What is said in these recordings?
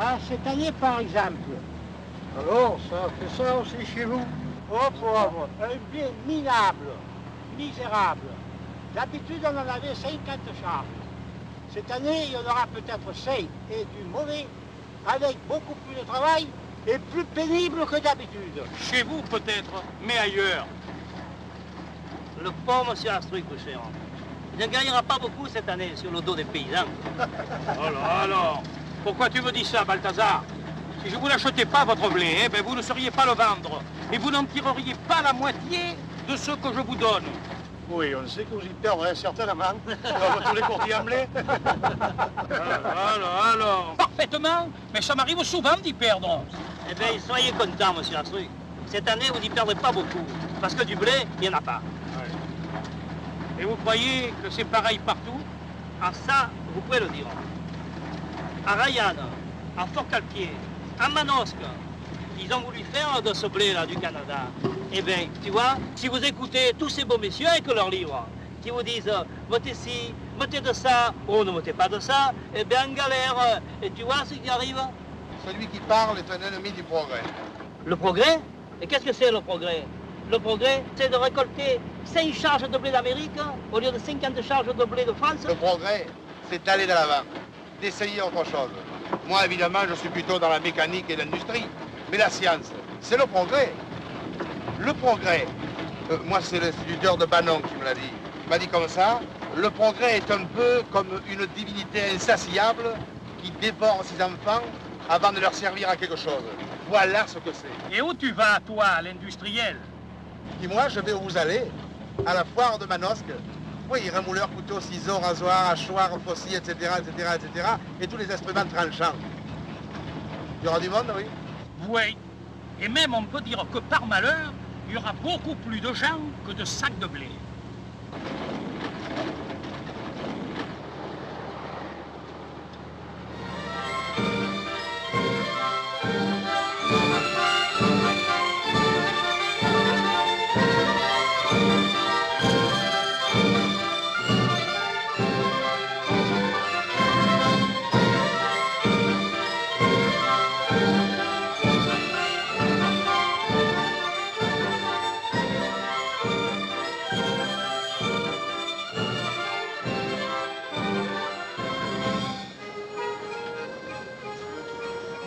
Ah, cette année, par exemple. Alors, ça fait ça aussi chez vous? Oh, pauvre, un blé minable, misérable. D'habitude, on en avait 50 charges. Cette année, il y en aura peut-être 5, et du mauvais, avec beaucoup plus de travail et plus pénible que d'habitude. Chez vous, peut-être, mais ailleurs. Le pauvre monsieur Astruc, cher. Il ne gagnera pas beaucoup cette année sur le dos des paysans. Alors, pourquoi tu me dis ça, Balthazar? Si je vous l'achetais pas, votre blé, eh ben, vous ne sauriez pas le vendre. Et vous n'en tireriez pas la moitié de ce que je vous donne. Oui, on sait que vous y perdrez certainement. Dans tous les courtiers en blé. Alors. Parfaitement, mais ça m'arrive souvent d'y perdre. Eh bien, soyez content, monsieur Astruc. Cette année, vous n'y perdrez pas beaucoup. Parce que du blé, il n'y en a pas. Et vous croyez que c'est pareil partout? Ah ça, vous pouvez le dire. À Rayane, à Fort-Calquier, à Manosque, ils ont voulu faire de ce blé-là du Canada. Eh bien, tu vois, si vous écoutez tous ces beaux messieurs avec leurs livres, qui vous disent votez ci, votez de ça, ou ne votez pas de ça, eh bien, en galère. Et tu vois ce qui arrive? Celui qui parle est un ennemi du progrès. Le progrès? Et qu'est-ce que c'est le progrès? Le progrès, c'est de récolter 5 charges de blé d'Amérique au lieu de 50 charges de blé de France. Le progrès, c'est d'aller de l'avant, d'essayer autre chose. Moi, évidemment, je suis plutôt dans la mécanique et l'industrie. Mais la science, c'est le progrès. Le progrès, moi, c'est l'instituteur de Bannon qui me l'a dit. Il m'a dit comme ça, le progrès est un peu comme une divinité insatiable qui dévore ses enfants avant de leur servir à quelque chose. Voilà ce que c'est. Et où tu vas, toi, l'industriel? Et moi, je vais où vous allez, à la foire de Manosque. Oui, remouleur, couteau, ciseaux, rasoir, hachoir, faucille, etc., etc., etc., et tous les instruments tranchants. Il y aura du monde, oui? Oui. Et même, on peut dire que par malheur, il y aura beaucoup plus de gens que de sacs de blé.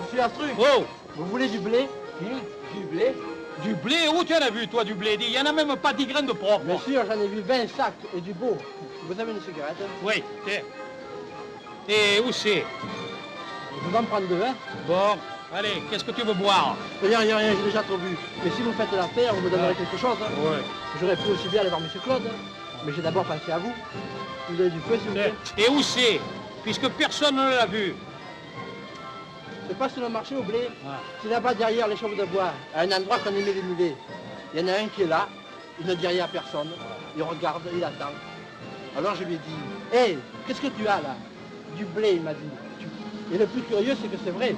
Monsieur Astruc, Oh! vous voulez du blé? Du blé? Du blé? Où tu en as vu, toi, du blé? Il n'y en a même pas 10 graines de propre. Bien sûr, j'en ai vu 20 sacs et du beau. Vous avez une cigarette? Oui, tiens. Et où c'est? Je vais en prendre deux, hein? Bon, allez, qu'est-ce que tu veux boire? Rien, j'ai déjà trop bu. Mais si vous faites l'affaire, vous me donnerez quelque chose. Hein? Ouais. J'aurais pu aussi bien aller voir Monsieur Claude. Hein? Mais j'ai d'abord pensé à vous. Vous avez du feu, s'il vous plaît? Et où c'est? Puisque personne ne l'a vu. C'est pas sur le marché au blé. Ah. C'est là-bas derrière les chauves de bois, à un endroit qu'on aimait les mulets. Il y en a un qui est là, il ne dit rien à personne. Il regarde, il attend. Alors je lui ai dit, hé, qu'est-ce que tu as là? Du blé, il m'a dit. Et le plus curieux, c'est que c'est vrai.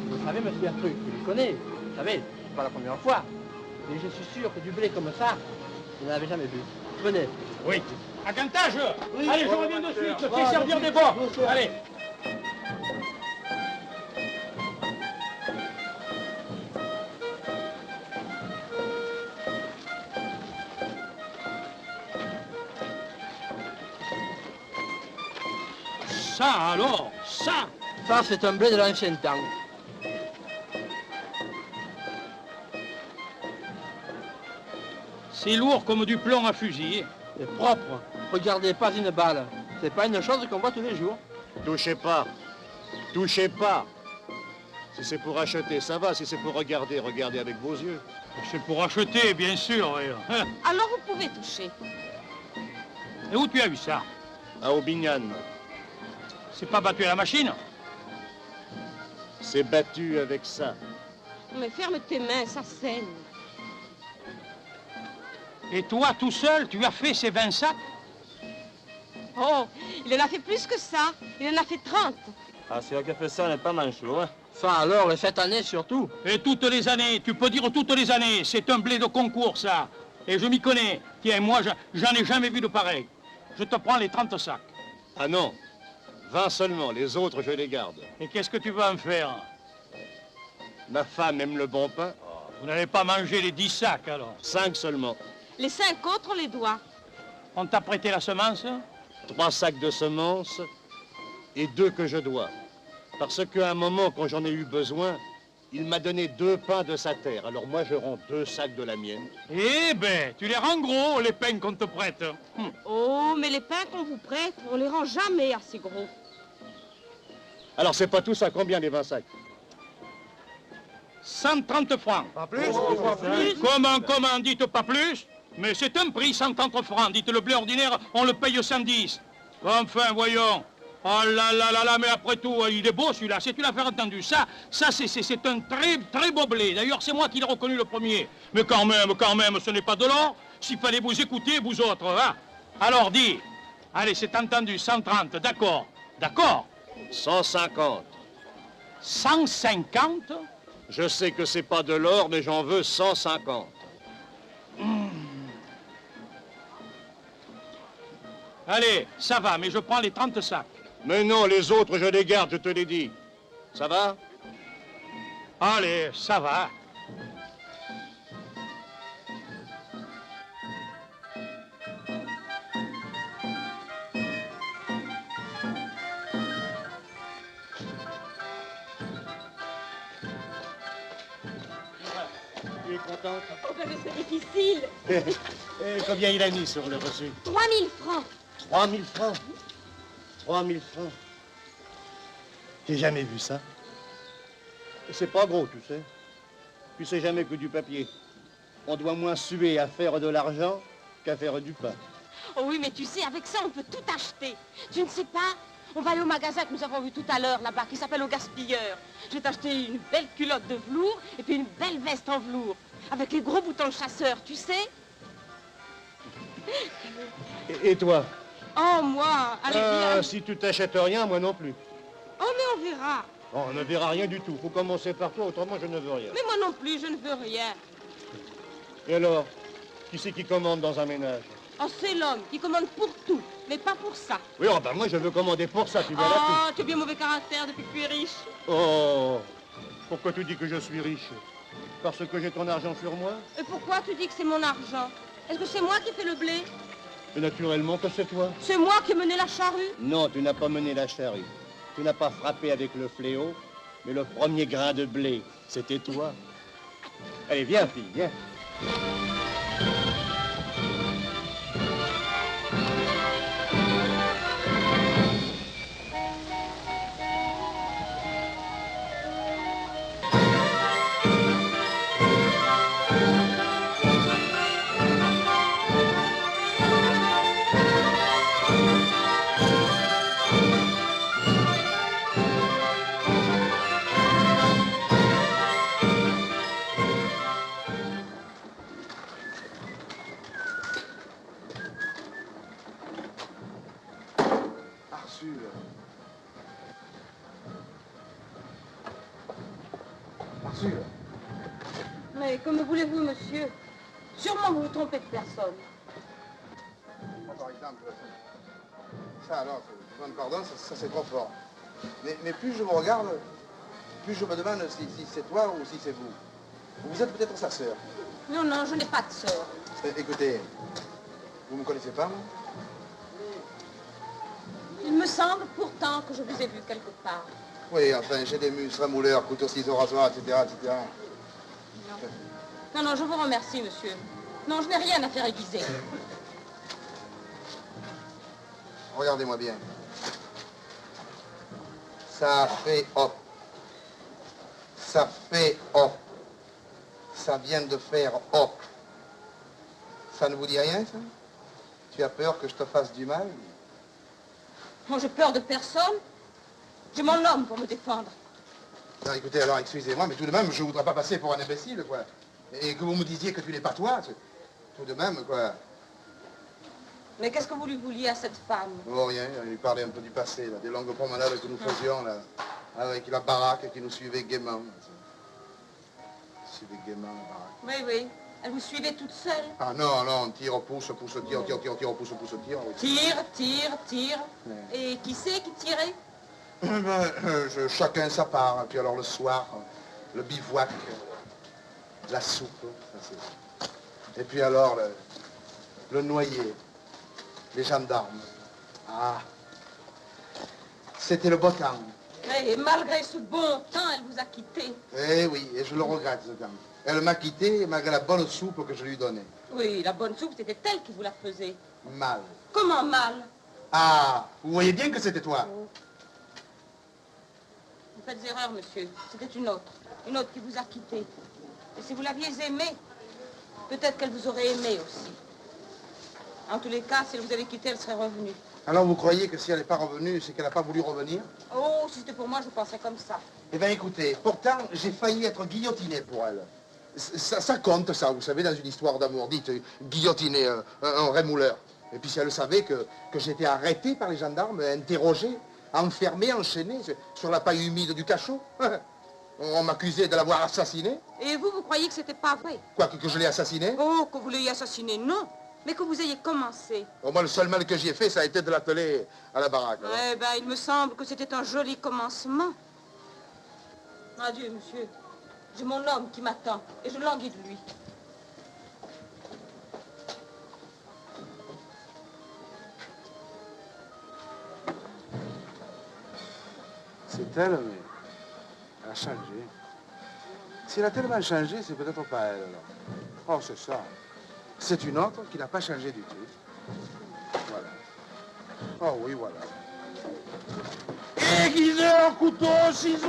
Vous savez, monsieur Astruc, je le connais. Vous savez, c'est pas la première fois. Mais je suis sûr que du blé comme ça, vous n'en avez jamais vu. Venez. Oui. À Cantage? Oui. Allez, je reviens de suite, je fais servir des bords. Allez. Ça alors, ça! Ça, c'est un blé de l'ancien temps. C'est lourd comme du plomb à fusil. C'est propre. Regardez, pas une balle. C'est pas une chose qu'on voit tous les jours. Touchez pas. Touchez pas. Si c'est pour acheter, ça va. Si c'est pour regarder, regardez avec vos yeux. C'est pour acheter, bien sûr. Oui. Alors vous pouvez toucher. Et où tu as eu ça? À Aubignan, C'est pas battu à la machine? c'est battu avec ça. Mais ferme tes mains, ça saigne. Et toi, tout seul, tu as fait ces 20 sacs? Oh, il en a fait plus que ça. Il en a fait 30. Ah, celui qui a fait ça n'est pas manchot, hein. Ça alors, et cette année surtout. Et toutes les années, tu peux dire toutes les années, c'est un blé de concours, ça. Et je m'y connais. Tiens, moi, j'en ai jamais vu de pareil. Je te prends les 30 sacs. Ah non. 20 seulement, les autres, je les garde. Et qu'est-ce que tu vas en faire? Ma femme aime le bon pain. Vous n'allez pas manger les 10 sacs, alors? 5 seulement. Les 5 autres, on les doit. On t'a prêté la semence? 3 sacs de semences et 2 que je dois. Parce qu'à un moment, quand j'en ai eu besoin, il m'a donné 2 pains de sa terre. Alors moi, je rends 2 sacs de la mienne. Eh ben, tu les rends gros, les pains qu'on te prête. Oh, mais les pains qu'on vous prête, on les rend jamais assez gros. Alors c'est pas tout ça, combien les 20 sacs? 130 francs. Pas plus? Comment, dites pas plus? Mais c'est un prix, 130 francs. Dites le blé ordinaire, on le paye 110. Enfin, voyons. Oh là là là là, mais après tout, il est beau celui-là, c'est une affaire entendue. Ça c'est un très beau blé. D'ailleurs, c'est moi qui l'ai reconnu le premier. Mais quand même, ce n'est pas de l'or. S'il fallait vous écouter, vous autres, hein. Alors, dis. Allez, c'est entendu, 130, d'accord. D'accord. 150. 150? Je sais que c'est pas de l'or, mais j'en veux 150. Allez, ça va, mais je prends les 30 sacs. Mais non, les autres, je les garde, je te l'ai dit. Ça va? Allez, ça va. Tu es contente? Oh, ben, c'est difficile. Combien il a mis sur le reçu? 3000 francs. 3000 francs. 3000 francs. J'ai jamais vu ça. C'est pas gros, tu sais. Puis c'est jamais que du papier. On doit moins suer à faire de l'argent qu'à faire du pain. Oh oui, mais tu sais, avec ça, on peut tout acheter. Tu ne sais pas? On va aller au magasin que nous avons vu tout à l'heure, là-bas, qui s'appelle Au Gaspilleur. Je vais t'acheter une belle culotte de velours et puis une belle veste en velours. Avec les gros boutons de chasseur, tu sais? Et toi? Oh, moi, allez, viens. Si tu t'achètes rien, moi non plus. Oh, mais on verra. On ne verra rien du tout. Faut commencer par toi, autrement je ne veux rien. Mais moi non plus, je ne veux rien. Et alors? Qui c'est qui commande dans un ménage? Oh, c'est l'homme qui commande pour tout, mais pas pour ça. Oui, oh, ben moi je veux commander pour ça, tu vois là. Oh, tu es bien mauvais caractère depuis que tu es riche. Oh, pourquoi tu dis que je suis riche? Parce que j'ai ton argent sur moi? Et pourquoi tu dis que c'est mon argent? Est-ce que c'est moi qui fais le blé? Et naturellement que c'est toi. C'est moi qui ai mené la charrue? Non, tu n'as pas mené la charrue. Tu n'as pas frappé avec le fléau, mais le premier grain de blé, c'était toi. Allez, viens, fille, viens. Mais comme voulez-vous, monsieur? Sûrement vous vous trompez de personne. Moi, par exemple, ça alors, besoin de pardon, ça c'est trop fort. Mais plus je vous regarde, plus je me demande si c'est toi ou si c'est vous. Vous êtes peut-être sa sœur. Non, non, je n'ai pas de sœur. Écoutez, vous me connaissez pas, moi? Il me semble pourtant que je vous ai vu quelque part. Oui, enfin, j'ai des muscles, mouleurs, couteau, ciseaux, rasoir, etc., etc. Non, non, je vous remercie, monsieur. Non, je n'ai rien à faire aiguiser. Regardez-moi bien. Ça fait hop. Ça fait hop. Ça vient de faire hop. Ça ne vous dit rien, ça? Tu as peur que je te fasse du mal? Moi, j'ai peur de personne. J'ai mon homme pour me défendre. Non, écoutez, alors, excusez-moi, mais tout de même, je ne voudrais pas passer pour un imbécile, quoi. Et que vous me disiez que tu n'es pas toi, tout de même, quoi. Mais qu'est-ce que vous lui vouliez à cette femme? Oh, rien, il parlait un peu du passé, là, des longues promenades que nous faisions, là, avec la baraque qui nous suivait gaiement. Suivait gaiement, la baraque. Oui, oui. Elle vous suivait toute seule? Ah non, non, tire, pousse, pousse, tire, tire, tire, tire, pousse, pousse, tire. Oui. Tire, tire, tire. Et qui c'est qui tirait? Chacun sa part. Puis alors le soir, le bivouac, la soupe. Et puis alors le noyer, les gendarmes. Ah, c'était le beau temps. Et malgré ce bon temps, elle vous a quitté. Eh oui, et je le regrette ce temps. Elle m'a quitté malgré la bonne soupe que je lui donnais. Oui, la bonne soupe, c'était elle qui vous la faisait. Mal. Comment mal? Ah, vous voyez bien que c'était toi. Vous faites erreur, monsieur. C'était une autre qui vous a quitté. Et si vous l'aviez aimée, peut-être qu'elle vous aurait aimé aussi. En tous les cas, si elle vous avait quitté, elle serait revenue. Alors vous croyez que si elle n'est pas revenue, c'est qu'elle n'a pas voulu revenir? Oh, si c'était pour moi, je penserais comme ça. Eh bien écoutez, pourtant, j'ai failli être guillotiné pour elle. Ça compte, ça, vous savez, dans une histoire d'amour. Dites, guillotiner un rémouleur. Et puis si elle savait que j'étais arrêté par les gendarmes, interrogé, enfermé, enchaîné sur la paille humide du cachot. On m'accusait de l'avoir assassiné. Et vous croyez que c'était pas vrai? Quoi, que je l'ai assassiné? Oh, que vous l'ayez assassiné, non. Mais que vous ayez commencé. Au moins, le seul mal que j'y ai fait, ça a été de l'atteler à la baraque. Alors. Eh ben, il me semble que c'était un joli commencement. Adieu, monsieur. J'ai mon homme qui m'attend et je languis de lui. C'est elle, mais elle a changé. Si elle a tellement changé, c'est peut-être pas elle, alors. Oh, c'est ça. C'est une autre qui n'a pas changé du tout. Voilà. Oh oui, voilà. Aiguiseur, couteau, ciseaux!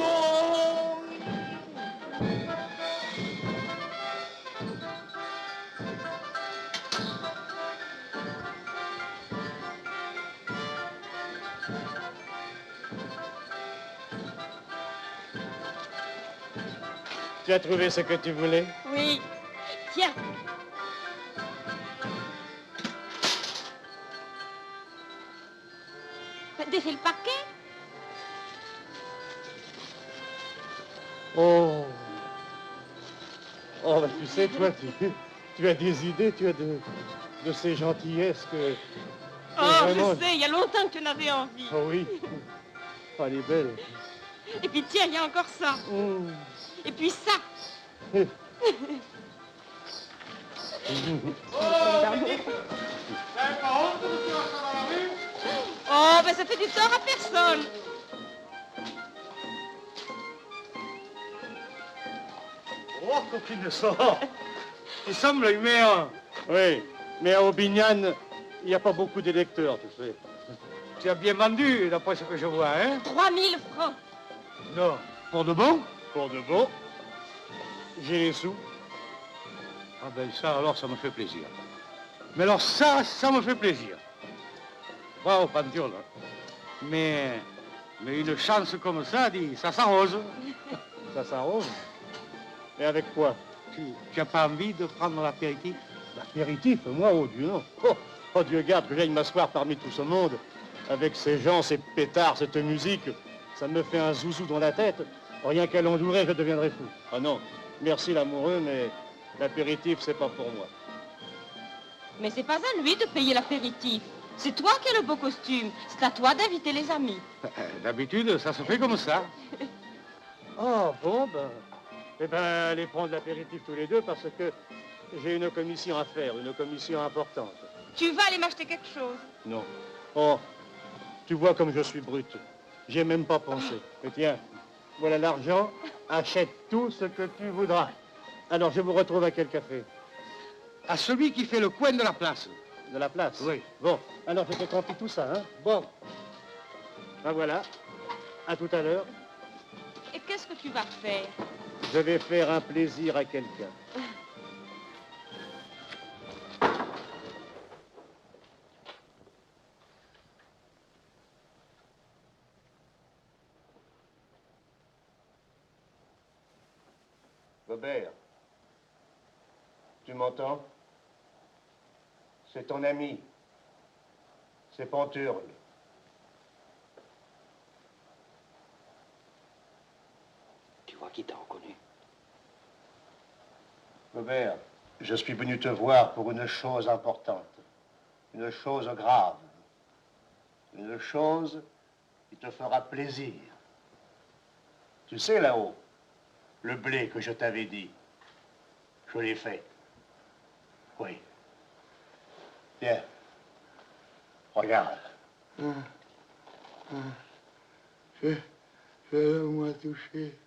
Tu as trouvé ce que tu voulais? Oui. Tiens. Défais le paquet. Oh. Oh, bah, tu sais, toi, tu as des idées, tu as de ces gentillesses que... Oh, vraiment... je sais, il y a longtemps que tu en avais envie. Oh oui. Oh, elle est belle. Et puis tiens, il y a encore ça. Et puis ça. Oh, ben ça fait du tort à personne. Oh, coquine de sort. Il semble aimer un. Oui, mais à Aubignan, il n'y a pas beaucoup d'électeurs, tu sais. Tu as bien vendu, d'après ce que je vois, hein? 3000 francs. Non. Pour de bon? Pour de bon, j'ai les sous. Ah ben ça, alors, ça me fait plaisir. Mais alors ça me fait plaisir. Bravo, Panthiol. Mais une chance comme ça, dis, ça s'arrose. Ça s'arrose. Et avec quoi? Tu n'as pas envie de prendre l'apéritif? L'apéritif, moi, oh Dieu, non. Oh Dieu garde que j'aille m'asseoir parmi tout ce monde, avec ces gens, ces pétards, cette musique. Ça me fait un zouzou dans la tête. Rien qu'à l'endourer, je deviendrai fou. Ah non, merci l'amoureux, mais l'apéritif, c'est pas pour moi. Mais c'est pas à lui de payer l'apéritif. C'est toi qui as le beau costume. C'est à toi d'inviter les amis. D'habitude, ça se fait comme ça. Oh, bon, ben... Eh ben, allez prendre l'apéritif tous les deux parce que j'ai une commission à faire, une commission importante. Tu vas aller m'acheter quelque chose. Non. Oh, tu vois comme je suis brute. J'y ai même pas pensé. Mais tiens, voilà l'argent. Achète tout ce que tu voudras. Alors, je vous retrouve à quel café? À celui qui fait le coin de la place. De la place? Oui. Bon, alors je te confie tout ça, hein? Bon. Ben voilà. À tout à l'heure. Et qu'est-ce que tu vas faire? Je vais faire un plaisir à quelqu'un. Robert, tu m'entends? C'est ton ami. C'est Panturle. Tu vois qui t'a reconnu? Robert, Je suis venu te voir pour une chose importante, une chose grave, une chose qui te fera plaisir. Tu sais, là-haut, le blé que je t'avais dit, je l'ai fait. Oui. Tiens, regarde. Fais-le-moi toucher.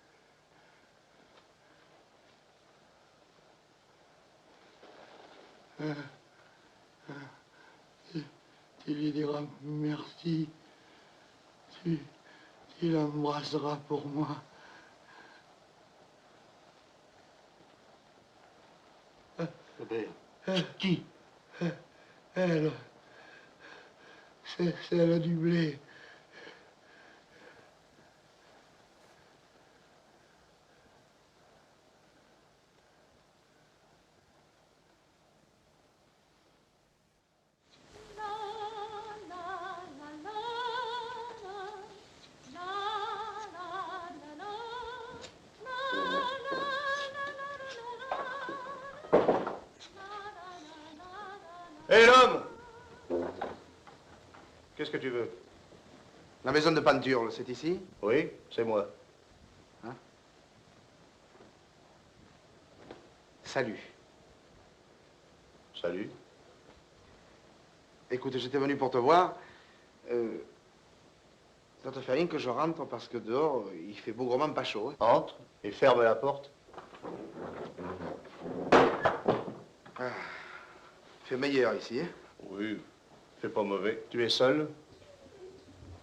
Tu lui diras merci. Tu l'embrasseras pour moi. Qui? Elle, c'est celle du blé. Hé, l'homme! Qu'est-ce que tu veux? La maison de Panturle, c'est ici? Oui, c'est moi. Hein? Salut. Salut. Écoute, j'étais venu pour te voir. Ça te fait rien que je rentre parce que dehors, il fait bougrement pas chaud. Hein? Entre et ferme la porte. Ah, il fait meilleur ici, hein? Oui, c'est pas mauvais. Tu es seul?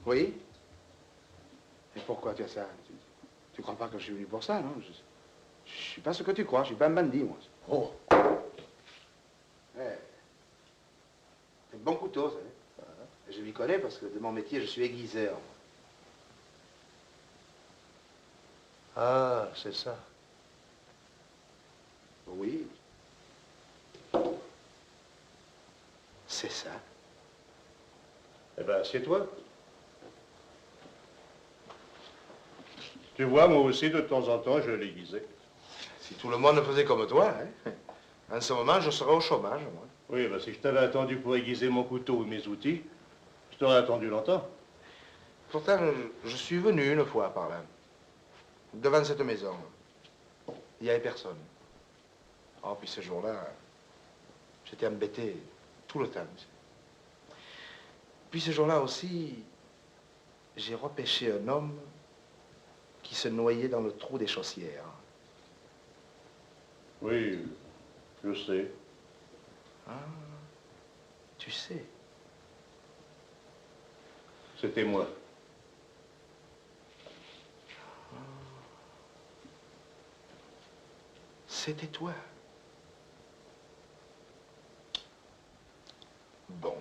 Oui. Et pourquoi tu as ça? Tu crois pas que je suis venu pour ça, non? Je suis pas ce que tu crois, je suis pas un bandit, moi. Oh. Ouais. C'est un bon couteau, ça. Hein? Je m'y connais parce que de mon métier, je suis aiguiseur. Ah, c'est ça. Oui. C'est ça. Eh ben, assieds-toi. Tu vois, moi aussi, de temps en temps, je l'aiguisais. Si tout le monde faisait comme toi, hein, en ce moment, je serais au chômage, moi. Oui, ben, si je t'avais attendu pour aiguiser mon couteau et mes outils, je t'aurais attendu longtemps. Pourtant, je suis venu une fois par là, devant cette maison. Il n'y avait personne. Oh, puis ce jour-là, j'étais embêté tout le temps. Puis ce jour-là aussi, j'ai repêché un homme qui se noyait dans le trou des chaussières. Oui, je sais. Ah, tu sais. C'était moi. C'était toi. Bon.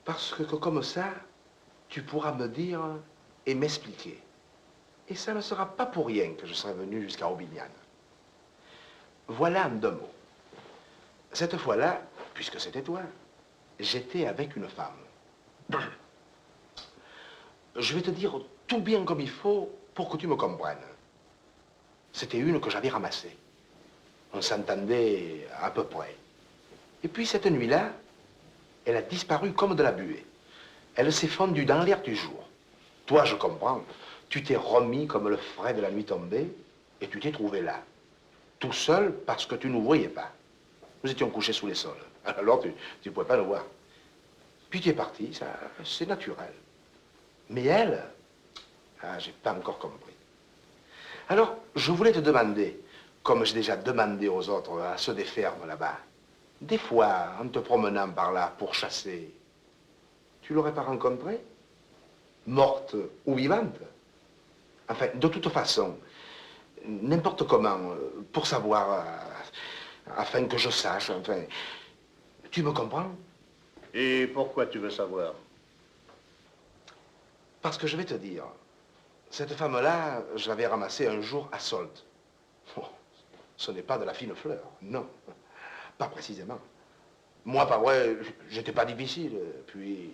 Parce que comme ça, tu pourras me dire et m'expliquer. Et ça ne sera pas pour rien que je serai venu jusqu'à Aubignan. Voilà en 2 mots. Cette fois-là, puisque c'était toi, j'étais avec une femme. Je vais te dire tout bien comme il faut pour que tu me comprennes. C'était une que j'avais ramassée. On s'entendait à peu près. Et puis cette nuit-là, elle a disparu comme de la buée. Elle s'est fondue dans l'air du jour. Toi, je comprends, tu t'es remis comme le frais de la nuit tombée et tu t'es trouvé là. Tout seul parce que tu ne nous voyais pas. Nous étions couchés sous les sols. Alors tu ne pouvais pas le voir. Puis tu es parti, ça, c'est naturel. Mais elle, ah, j'ai pas encore compris. Alors, je voulais te demander, comme j'ai déjà demandé aux autres, à ceux des fermes là-bas, des fois, en te promenant par là pour chasser, tu l'aurais pas rencontrée? Morte ou vivante? Enfin, de toute façon, n'importe comment, pour savoir, afin que je sache, enfin, tu me comprends? Et pourquoi tu veux savoir? Parce que je vais te dire, cette femme-là, je l'avais ramassée un jour à solde. Oh, ce n'est pas de la fine fleur, non, pas précisément. Moi, pas vrai, j'étais pas difficile, puis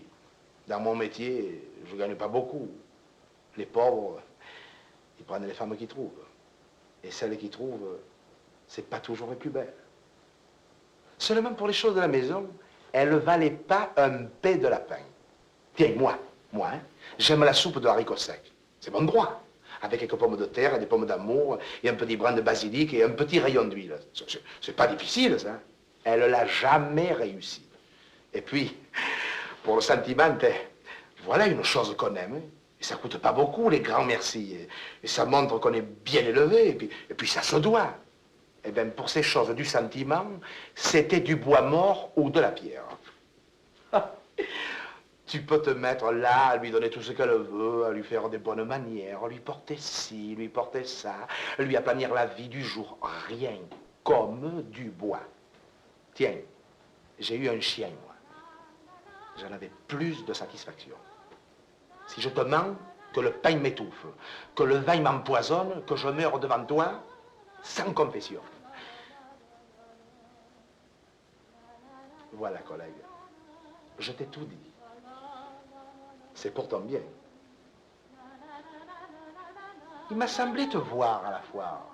dans mon métier, je gagne pas beaucoup. Les pauvres, ils prennent les femmes qu'ils trouvent. Et celles qu'ils trouvent, c'est pas toujours les plus belles. Seulement pour les choses de la maison, elle ne valait pas un paix de lapin. Tiens, moi, hein, j'aime la soupe de haricots secs. C'est bon droit. Avec quelques pommes de terre et des pommes d'amour et un petit brin de basilic et un petit rayon d'huile. C'est pas difficile, ça. Elle l'a jamais réussi. Et puis, pour le sentiment, voilà une chose qu'on aime. Et ça coûte pas beaucoup, les grands merci. Et ça montre qu'on est bien élevé. Et puis ça se doit. Eh bien, pour ces choses du sentiment, c'était du bois mort ou de la pierre. Tu peux te mettre là, à lui donner tout ce qu'elle veut, à lui faire des bonnes manières, lui porter ci, lui porter ça, lui aplanir la vie du jour. Rien comme du bois. Tiens, j'ai eu un chien, moi. J'en avais plus de satisfaction. Si je te mens, que le pain m'étouffe, que le vin m'empoisonne, que je meure devant toi, sans confession. Voilà, collègue. Je t'ai tout dit. C'est pour ton bien. Il m'a semblé te voir à la foire.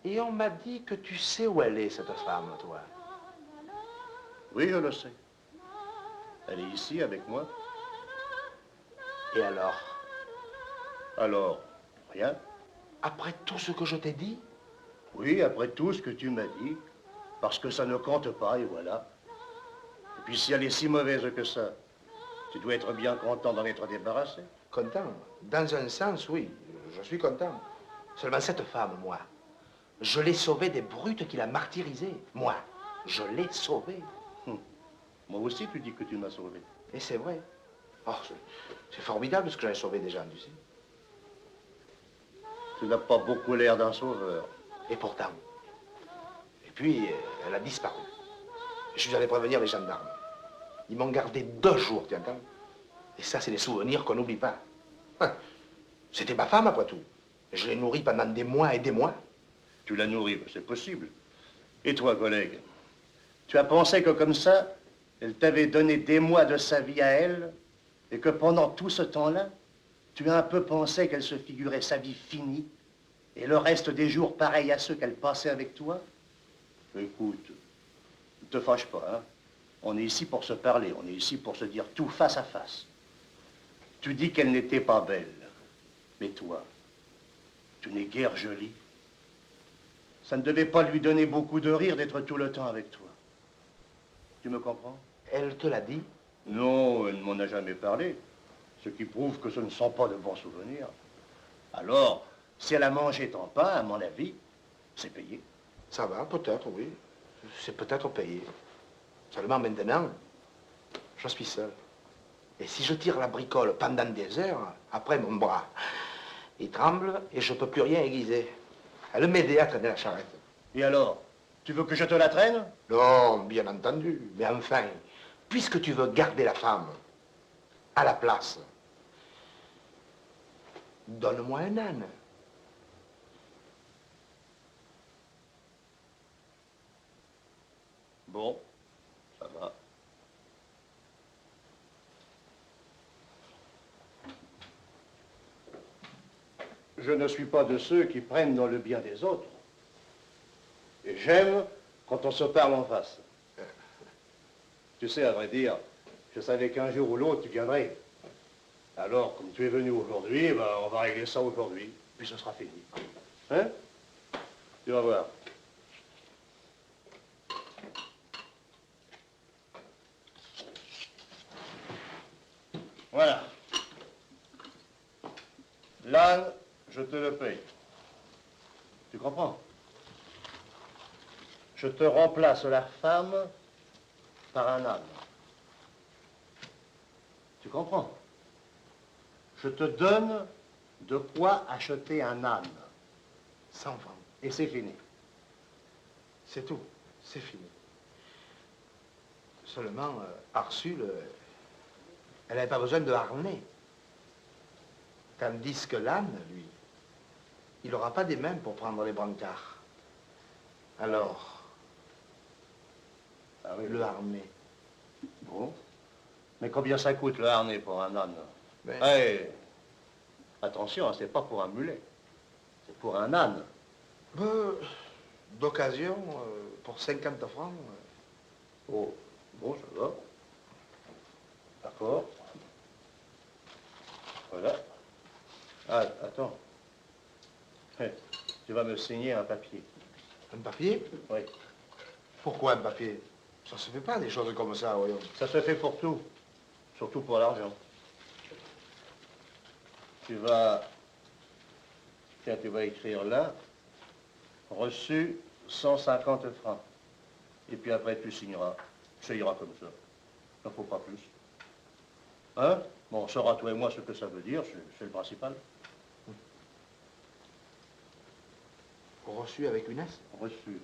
Et on m'a dit que tu sais où elle est, cette femme, toi. Oui, je le sais. Elle est ici avec moi. Et alors? Alors, rien. Après tout ce que je t'ai dit? Oui, après tout ce que tu m'as dit, parce que ça ne compte pas, et voilà. Et puis si elle est si mauvaise que ça, tu dois être bien content d'en être débarrassé. Content? Dans un sens, oui, je suis content. Seulement cette femme, moi, je l'ai sauvée des brutes qui la martyrisée. Moi, je l'ai sauvée. Moi aussi, tu dis que tu m'as sauvé. Et c'est vrai. Oh, c'est formidable ce que j'ai sauvé des gens, tu sais. Tu n'as pas beaucoup l'air d'un sauveur. Et pourtant. Et puis, elle a disparu. Je suis allé prévenir les gendarmes. Ils m'ont gardé 2 jours, tu entends? Et ça, c'est des souvenirs qu'on n'oublie pas. C'était ma femme, après tout. Je l'ai nourrie pendant des mois et des mois. Tu l'as nourrie, c'est possible. Et toi, collègue, tu as pensé que comme ça, elle t'avait donné des mois de sa vie à elle, et que pendant tout ce temps-là, tu as un peu pensé qu'elle se figurait sa vie finie, et le reste des jours pareils à ceux qu'elle passait avec toi? Écoute, ne te fâche pas, hein. On est ici pour se parler, on est ici pour se dire tout face à face. Tu dis qu'elle n'était pas belle, mais toi, tu n'es guère jolie. Ça ne devait pas lui donner beaucoup de rire d'être tout le temps avec toi. Tu me comprends? Elle te l'a dit? Non, elle ne m'en a jamais parlé. Ce qui prouve que ce ne sont pas de bons souvenirs. Alors, si elle a mangé ton pain, à mon avis, c'est payé. Ça va, peut-être, oui. C'est peut-être payé. Seulement maintenant, je suis seul. Et si je tire la bricole pendant des heures, après mon bras, il tremble et je ne peux plus rien aiguiser. Elle m'aidait à traîner la charrette. Et alors, tu veux que je te la traîne? Non, bien entendu. Mais enfin, puisque tu veux garder la femme à la place, donne-moi un âne. Bon, ça va. Je ne suis pas de ceux qui prennent dans le bien des autres. Et j'aime quand on se parle en face. Tu sais, à vrai dire, je savais qu'un jour ou l'autre, tu viendrais. Alors, comme tu es venu aujourd'hui, ben, on va régler ça aujourd'hui, puis ce sera fini. Hein? Tu vas voir. Voilà. L'âne, je te le paye. Tu comprends? Je te remplace la femme par un âne. Tu comprends? Je te donne de quoi acheter un âne. 100 francs. Et c'est fini. C'est tout. C'est fini. Seulement, Arsule, elle n'avait pas besoin de harnais. Tandis que l'âne, lui, il n'aura pas des mains pour prendre les brancards. Alors, Ah oui, le harnais. Bon. Mais combien ça coûte le harnais pour un âne? Ben, Hey, attention, c'est pas pour un mulet. C'est pour un âne. D'occasion, pour 50 francs. Oh, bon, ça va. D'accord. Voilà. Ah, attends. Tu vas me signer un papier. Un papier? Oui. Pourquoi un papier? Ça se fait pas des choses comme ça, voyons. Ça se fait pour tout. Surtout pour l'argent. Tu vas... Tiens, tu vas écrire là. Reçu 150 francs. Et puis après, tu signeras. Ça ira comme ça. Il n'en faut pas plus. Hein? Bon, on saura, toi et moi, ce que ça veut dire. C'est le principal. Reçu avec une S? Reçu.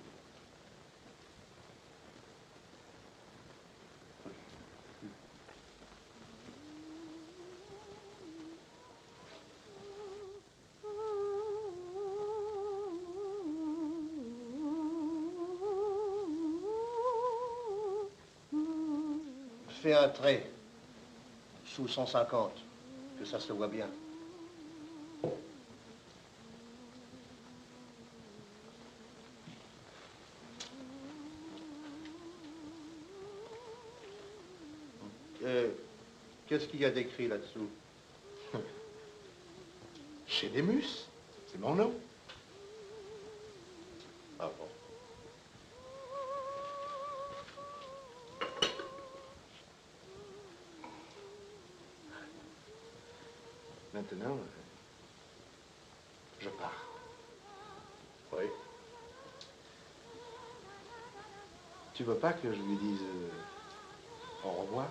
Fais un trait sous 150, que ça se voit bien. Qu'est-ce qu'il y a d'écrit là-dessous? Chez Demus, c'est mon nom. Ah bon? Maintenant, je pars. Oui. Tu veux pas que je lui dise au revoir?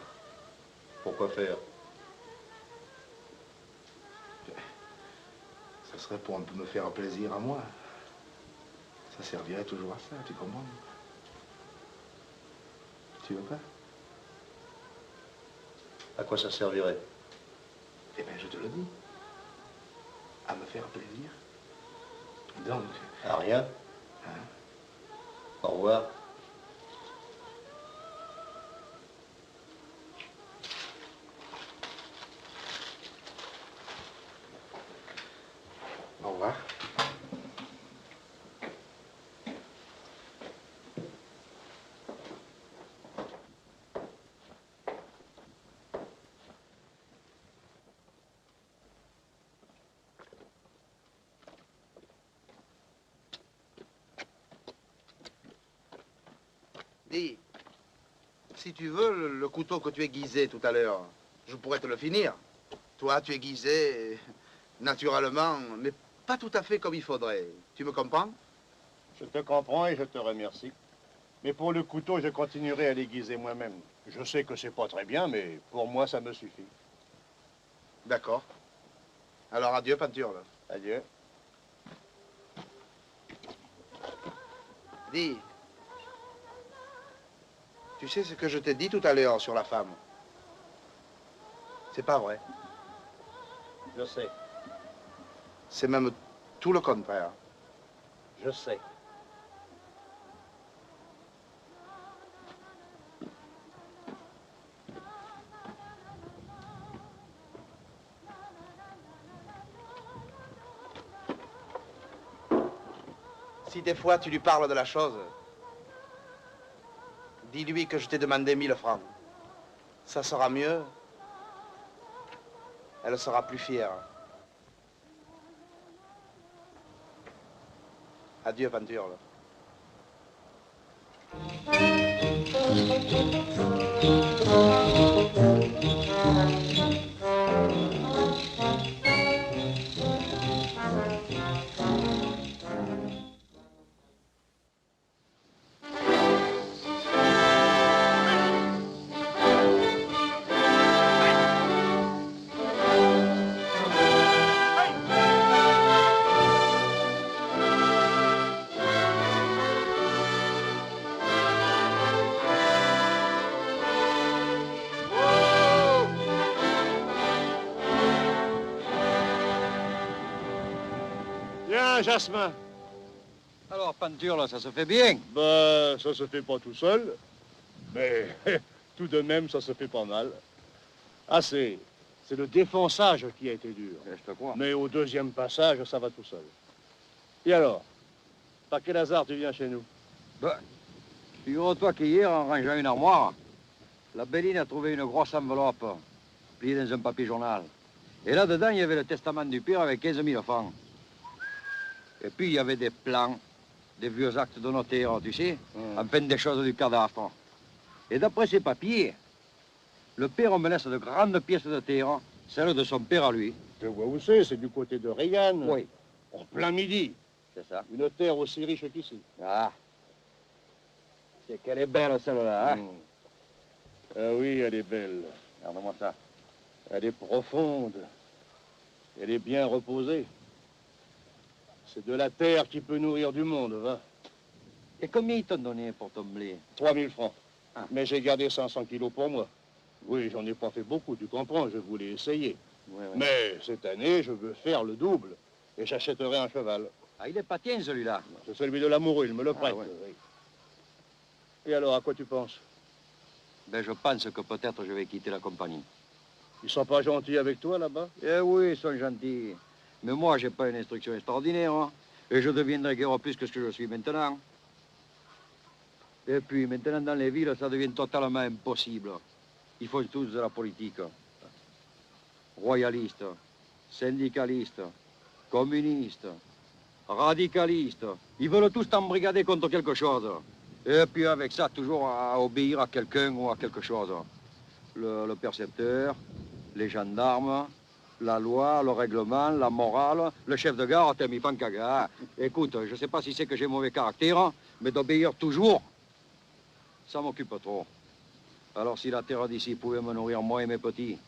Pourquoi faire? Ça serait pour un peu me faire plaisir à moi. Ça servirait toujours à ça, tu comprends? Tu veux pas? À quoi ça servirait? Eh bien, je te le dis. À me faire plaisir. Donc... À rien. Hein? Au revoir. Au revoir. Dis, si tu veux, le couteau que tu aiguisais tout à l'heure, je pourrais te le finir. Toi, tu aiguisais naturellement, mais pas tout à fait comme il faudrait. Tu me comprends? Je te comprends et je te remercie. Mais pour le couteau, je continuerai à l'aiguiser moi-même. Je sais que c'est pas très bien, mais pour moi, ça me suffit. D'accord. Alors, adieu, peinture, là. Adieu. Dis, tu sais ce que je t'ai dit tout à l'heure sur la femme? C'est pas vrai. Je sais. C'est même tout le contraire. Je sais. Si des fois tu lui parles de la chose, dis-lui que je t'ai demandé 1000 francs. Ça sera mieux. Elle sera plus fière. Adieu, peinture, là. Tiens, Jasmin. Alors, peinture, là, ça se fait bien. Ben, ça se fait pas tout seul. Mais tout de même, ça se fait pas mal. Ah, c'est le défonçage qui a été dur. Je te crois. Mais au deuxième passage, ça va tout seul. Et alors, par quel hasard tu viens chez nous? Ben, Figure-toi qu'hier, en rangeant une armoire, la Béline a trouvé une grosse enveloppe pliée dans un papier journal. Et là-dedans, il y avait le testament du père avec 15 000 francs. Et puis, il y avait des plans, des vieux actes de notaire, tu sais, enfin des choses du cadastre. Et d'après ces papiers, le père me laisse de grandes pièces de terre, celles de son père à lui. Je vois où c'est du côté de Regan. Oui. En plein midi. C'est ça. Une terre aussi riche qu'ici. Ah. C'est qu'elle est belle, celle-là, hein? Ah oui, elle est belle. Regarde-moi ça. Elle est profonde. Elle est bien reposée. C'est de la terre qui peut nourrir du monde, va. Et combien ils t'ont donné pour ton blé? 3 000 francs. Ah. Mais j'ai gardé 500 kilos pour moi. Oui, j'en ai pas fait beaucoup, tu comprends, je voulais essayer. Oui. Mais cette année, je veux faire le double. Et j'achèterai un cheval. Ah, il est pas tien, celui-là. C'est celui de l'amoureux, il me le prête. ouais. Oui. Et alors, à quoi tu penses? Ben, je pense que peut-être je vais quitter la compagnie. Ils sont pas gentils avec toi, là-bas? Eh oui, ils sont gentils. Mais moi, j'ai pas une instruction extraordinaire, hein. Et je deviendrai guère plus que ce que je suis maintenant. Et puis, maintenant, dans les villes, ça devient totalement impossible. Ils font tous de la politique. Royalistes, syndicalistes, communistes, radicalistes. Ils veulent tous t'embrigader contre quelque chose. Et puis avec ça, toujours à obéir à quelqu'un ou à quelque chose. Le percepteur, les gendarmes, la loi, le règlement, la morale, le chef de gare, t'es mis pancaga. Écoute, je sais pas si c'est que j'ai mauvais caractère, mais d'obéir toujours, ça m'occupe trop. Alors si la terre d'ici pouvait me nourrir moi et mes petits.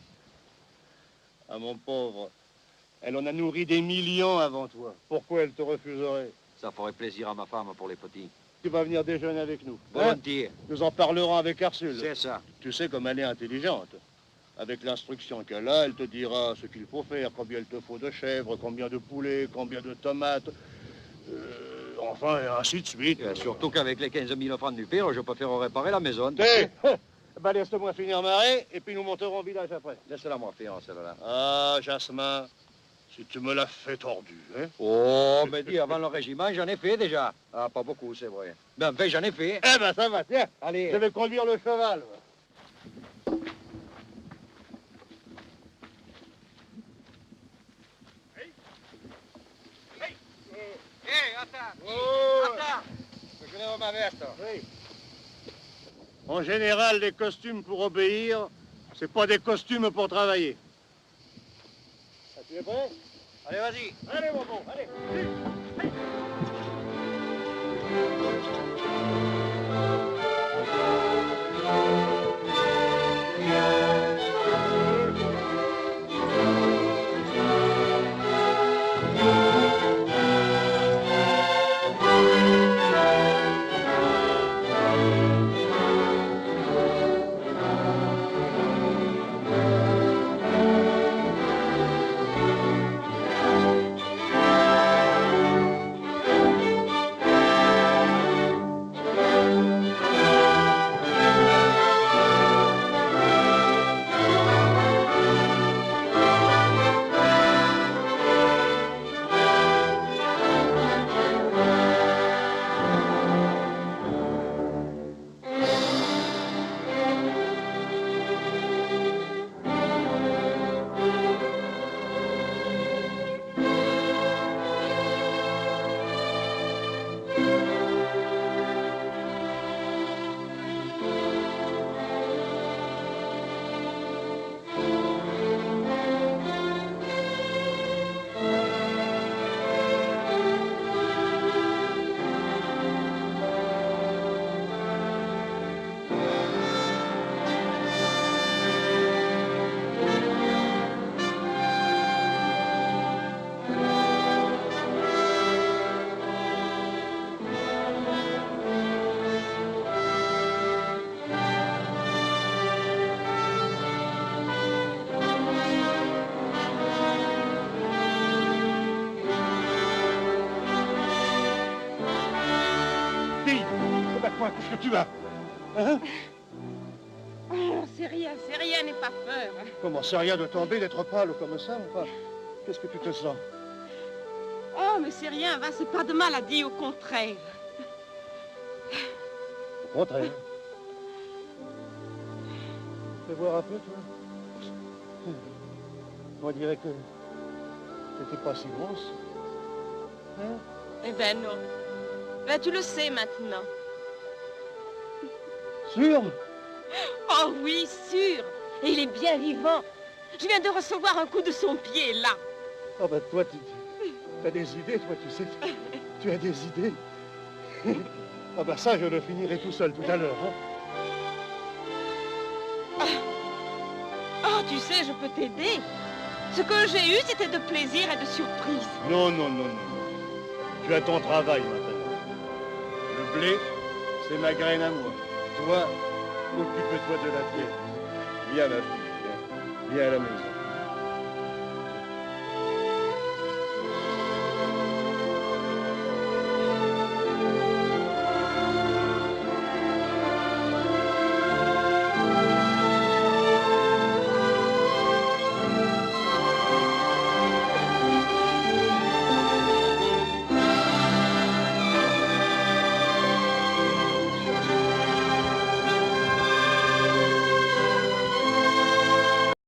Ah, mon pauvre, elle en a nourri des millions avant toi. Pourquoi elle te refuserait? Ça ferait plaisir à ma femme pour les petits. Tu vas venir déjeuner avec nous. Volontiers. Nous en parlerons avec Ursule. C'est ça. Tu sais comme elle est intelligente. Avec l'instruction qu'elle a, elle te dira ce qu'il faut faire, combien il te faut de chèvres, combien de poulets, combien de tomates, enfin, et ainsi de suite. Et surtout qu'avec les 15 000 francs du père, je peux faire réparer la maison. Ben, laisse-moi finir marée, et puis nous monterons au village après. Laisse-la moi faire, celle-là. Ah, Jasmin, si tu me l'as fait tordu, hein? Oh, mais dis, avant le régiment, j'en ai fait déjà. Ah, pas beaucoup, c'est vrai. Mais enfin, j'en ai fait. Eh ben, ça va, tiens. Allez. Je vais conduire le cheval. Attends. Oh. Attends. Je lève ma veste. Oui. En général, les costumes pour obéir, c'est pas des costumes pour travailler. Ah, tu es prêt? Allez, vas-y. Allez, mon bon, allez. Qu'est-ce que tu as? Hein? Oh, c'est rien, n'aie pas peur. Comment, c'est rien de tomber, d'être pâle comme ça, enfin? Qu'est-ce que tu te sens? Oh, mais c'est rien, va, c'est pas de maladie, au contraire. Contraire. Fais voir un peu, toi. On dirait que t'étais pas si grosse. Hein? Eh ben non. Ben tu le sais maintenant. Sûr? Oh oui, sûr. Et il est bien vivant. Je viens de recevoir un coup de son pied, là. Ah ben toi, tu as des idées, toi, tu sais. Tu as des idées. Ah ben ça, je le finirai tout seul tout à l'heure. Hein? Oh, tu sais, je peux t'aider. Ce que j'ai eu, c'était de plaisir et de surprise. Non, non, non, non. Tu as ton travail maintenant. Le blé, c'est ma graine à moi. Toi, occupe-toi de la pierre. Viens, ma fille, viens. Viens à la maison.